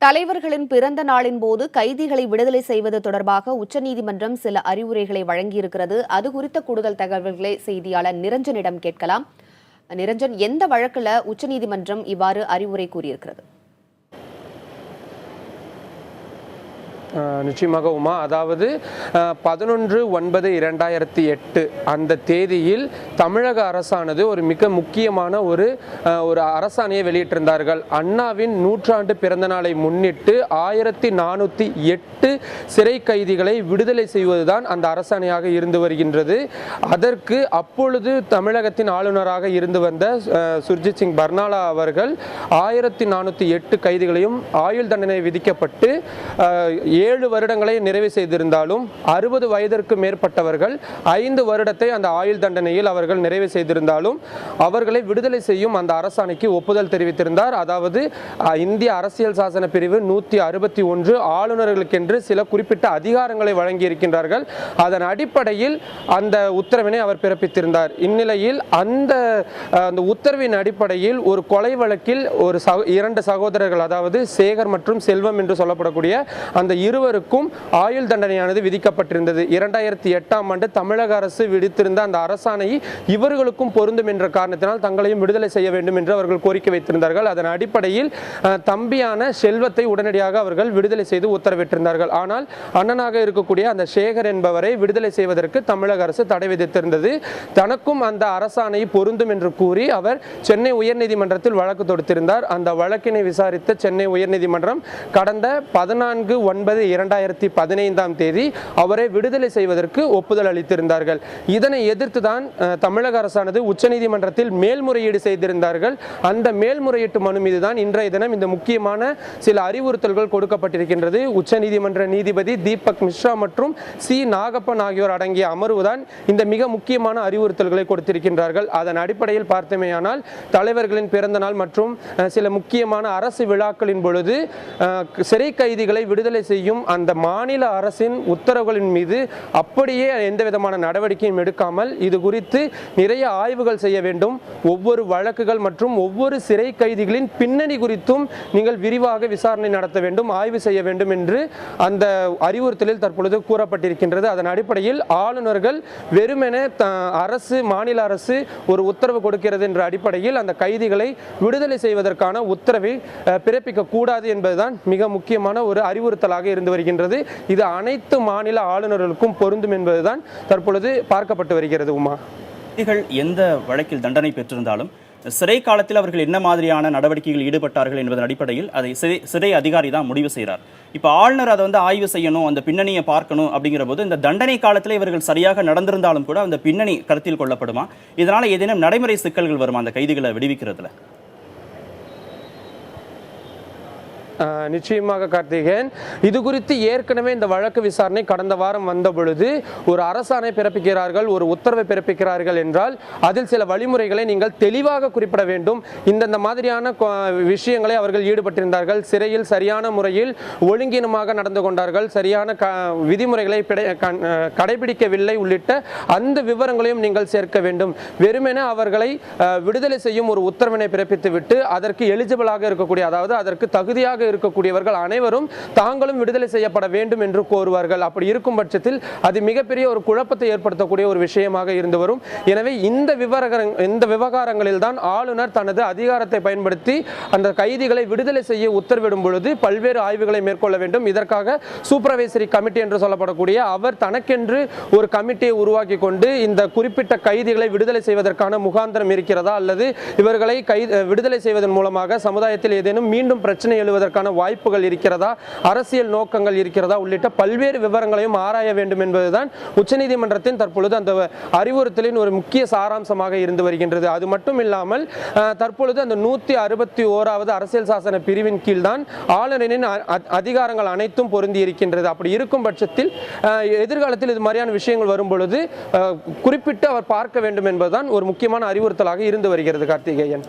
தலைவர்களின் பிறந்த நாளின் போது கைதிகளை விடுதலை செய்வது தொடர்பாக உச்சநீதிமன்றம் சில அறிவுரைகளை வழங்கியிருக்கிறது. அது குறித்த கூடுதல் தகவல்களை செய்தியாளர் நிரஞ்சனிடம் கேட்கலாம். நிரஞ்சன், எந்த வழக்குல உச்சநீதிமன்றம் இவ்வாறு அறிவுரை கூறியிருக்கிறது? நிச்சயமாக உமா, அதாவது 11/9/2008 அந்த தேதியில் தமிழக அரசானது ஒரு மிக முக்கியமான ஒரு அரசாணையை வெளியிட்டிருந்தார்கள். அண்ணாவின் 100ஆண்டு பிறந்த நாளை முன்னிட்டு 1408 சிறை கைதிகளை விடுதலை செய்வதுதான் அந்த அரசாணையாக இருந்து வருகின்றது. அதற்கு அப்பொழுது தமிழகத்தின் ஆளுநராக இருந்து வந்த சுர்ஜித் சிங் பர்னாலா அவர்கள் 1408 கைதிகளையும் ஆயுள் தண்டனை விதிக்கப்பட்டு 7 வருடங்களை நிறைவு செய்திருந்தாலும் 60 வயதிற்கு மேற்பட்டவர்கள் 5 வருடத்தை அந்த ஆயுள் தண்டனையில் அவர்கள் நிறைவு செய்திருந்தாலும் அவர்களை விடுதலை செய்யும் அந்த அரசாணைக்கு ஒப்புதல் தெரிவித்திருந்தார். அதாவது இந்திய அரசியல் சாசன பிரிவு 161 ஆளுநர்களுக்கென்று சில குறிப்பிட்ட அதிகாரங்களை வழங்கியிருக்கின்றார்கள். அதன் அடிப்படையில் அந்த உத்தரவினை அவர் பிறப்பித்திருந்தார். இந்நிலையில் அந்த உத்தரவின் அடிப்படையில் ஒரு கொலை வழக்கில் இரண்டு சகோதரர்கள், அதாவது சேகர் மற்றும் செல்வம் என்று சொல்லப்படக்கூடிய அந்த இருவருக்கும் ஆயுள் தண்டனையானது விதிக்கப்பட்டிருந்தது. 2008ஆம் ஆண்டு தமிழக அரசு விடுத்திருந்த அந்த அரசாணை இவர்களுக்கும் பொருந்தும் என்ற காரணத்தினால் தங்களையும் விடுதலை செய்ய வேண்டும் என்று அவர்கள் கோரிக்கை வைத்திருந்தார்கள். அதன் அடிப்படையில் தம்பியான செல்வத்தை உடனடியாக அவர்கள் விடுதலை செய்து உத்தரவிட்டிருந்தார்கள். ஆனால் அண்ணனாக இருக்கக்கூடிய அந்த சேகர் என்பவரை விடுதலை செய்வதற்கு தமிழக அரசு தடை விதித்திருந்தது. தனக்கும் அந்த அரசாணை பொருந்தும் என்று கூறி அவர் சென்னை உயர்நீதிமன்றத்தில் வழக்கு தொடுத்திருந்தார். அந்த வழக்கினை விசாரித்த சென்னை உயர்நீதிமன்றம் கடந்த 14/9/2015 தேதி அவரை விடுதலை செய்வதற்கு ஒப்புதல் அளித்திருந்தார்கள். இதனை எதிர்த்துதான் தமிழக அரசானது உச்சநீதிமன்றத்தில் மேல்முறையீடு செய்திருந்தார்கள். அந்த மேல்முறையீட்டு மனு மீதுதான் இன்றைய தினம் இந்த முக்கியமான சில அறிவுறுத்தல்கள் கொடுக்கப்பட்டிருக்கின்றது. உச்சநீதிமன்ற நீதிபதி தீபக் மிஸ்ரா மற்றும் சி நாகப்பன் ஆகியோர் அடங்கிய அமர்வுதான் இந்த மிக முக்கியமான அறிவுறுத்தல்களை கொடுத்திருக்கின்றார்கள். அதன் அடிப்படையில் பார்த்தமேயானால் தலைவர்களின் பிறந்த நாள் மற்றும் சில முக்கியமான அரசு விழாக்களின் பொழுது சிறை கைதிகளை விடுதலை செய்யும் அந்த மாநில அரசின் உத்தரவுகளின் மீது அப்படியே எந்த விதமான நடவடிக்கையும் எடுக்காமல் இது குறித்து நிறைய ஆய்வுகள் செய்ய வேண்டும். ஒவ்வொரு வழக்குகள் மற்றும் ஒவ்வொரு சிறை கைதிகளின் பின்னணி குறித்தும் நீங்கள் விரிவாக விசாரணை நடத்த வேண்டும், ஆய்வு செய்ய வேண்டும் என்று அந்த அறிவுறுத்தலில் தற்பொழுது கூறப்பட்டிருக்கின்றது. அதன் அடிப்படையில் ஆளுநர்கள் வெறுமென அரசு, மாநில அரசு ஒரு உத்தரவு கொடுக்கிறது என்ற அடிப்படையில் அந்த கைதிகளை விடுதலை செய்வதற்கான உத்தரவை பிறப்பிக்க கூடாது என்பதுதான் மிக முக்கியமான ஒரு அறிவுறுத்தலாக இருந்து வருகின்றது. இது அனைத்து மாநில ஆளுநர்களுக்கும் பொருந்தும் என்பதுதான் தற்பொழுது பார்க்கப்பட்டு வருகிறது. உமா, எந்த வழக்கில் தண்டனை பெற்றிருந்தாலும் சிறை காலத்தில் அவர்கள் என்ன மாதிரியான நடவடிக்கைகள் ஈடுபட்டார்கள் என்பதன் அடிப்படையில் அதை சிறை அதிகாரி தான் முடிவு செய்கிறார். இப்போ ஆளுநர் அதை ஆய்வு செய்யணும், அந்த பின்னணியை பார்க்கணும். அப்படிங்கிற போது இந்த தண்டனை காலத்தில் இவர்கள் சரியாக நடந்திருந்தாலும் கூட அந்த பின்னணி கருத்தில் கொள்ளப்படுமா? இதனால ஏதேனும் நடைமுறை சிக்கல்கள் வருமா அந்த கைதிகளை விடுவிக்கிறதுல? நிச்சயமாக கார்த்திகேயன், இது குறித்து ஏற்கனவே இந்த வழக்கு விசாரணை கடந்த வாரம் வந்த பொழுது ஒரு அரசாணை பிறப்பிக்கிறார்கள், ஒரு உத்தரவை பிறப்பிக்கிறார்கள் என்றால் அதில் சில வழிமுறைகளை நீங்கள் தெளிவாக குறிப்பிட வேண்டும். இந்த மாதிரியான விஷயங்களை அவர்கள் ஈடுபட்டிருந்தார்கள், சிறையில் சரியான முறையில் ஒழுங்கீனமாக நடந்து கொண்டார்கள், சரியான விதிமுறைகளை கடைபிடிக்கவில்லை உள்ளிட்ட அந்த விவரங்களையும் நீங்கள் சேர்க்க வேண்டும். வெறுமென அவர்களை விடுதலை செய்யும் ஒரு உத்தரவினை பிறப்பித்து விட்டு அதற்கு எலிஜிபிளாக இருக்கக்கூடிய, அதாவது அதற்கு தகுதியாக இருக்கக்கூடியவர்கள் அனைவரும் தாங்களும் விடுதலை செய்யப்பட வேண்டும் என்று கோருவார்கள். அப்படி இருக்கும் பட்சத்தில் அது மிகப்பெரிய ஒரு குழப்பத்தை ஏற்படுத்தக்கூடிய ஒரு விஷயமாக இருந்து வரும். எனவே இந்த விவகாரங்களில் தான் ஆளுநர் தனது அதிகாரத்தை பயன்படுத்தி அந்த கைதிகளை விடுதலை செய்ய உத்தரவிடும் பொழுது பல்வேறு ஆய்வுகளை மேற்கொள்ள வேண்டும். இதற்காக சூப்பர்வைசரி கமிட்டி என்று சொல்லப்படக்கூடிய அவர் தனக்கென்று ஒரு கமிட்டியை உருவாக்கி கொண்டு இந்த குறிப்பிட்ட கைதிகளை விடுதலை செய்வதற்கான முகாந்திரம் இருக்கிறதா, அல்லது இவர்களை விடுதலை செய்வதன் மூலமாக சமுதாயத்தில் ஏதேனும் மீண்டும் பிரச்சனை எழுவதற்கான வாய்ப்புகள் இருக்கிறதா, அரசியல் நோக்கங்கள் இருக்கிறதா உள்ளிட்ட பல்வேறு விவரங்களையும் ஆராய வேண்டும் என்பதுதான் உச்சநீதிமன்றத்தின் தற்பொழுது அந்த அறிவுறுத்தலின் ஒரு முக்கிய சாராம்சமாக இருந்து வருகின்றது. அது மட்டும் இல்லாமல் தற்பொழுது அந்த 161வது அரசியல் சாசன பிரிவின் கீழ் தான் ஆளுநரின் அதிகாரங்கள் அனைத்தும் பொருந்தி இருக்கின்றது. அப்படி இருக்கும் பட்சத்தில் எதிர்காலத்தில் இது மாதிரியான விஷயங்கள் வரும் பொழுது குறிப்பிட்டு அவர் பார்க்க வேண்டும் என்பதுதான் ஒரு முக்கியமான அறிவுறுத்தலாக இருந்து வருகிறது. கார்த்திகேயன்.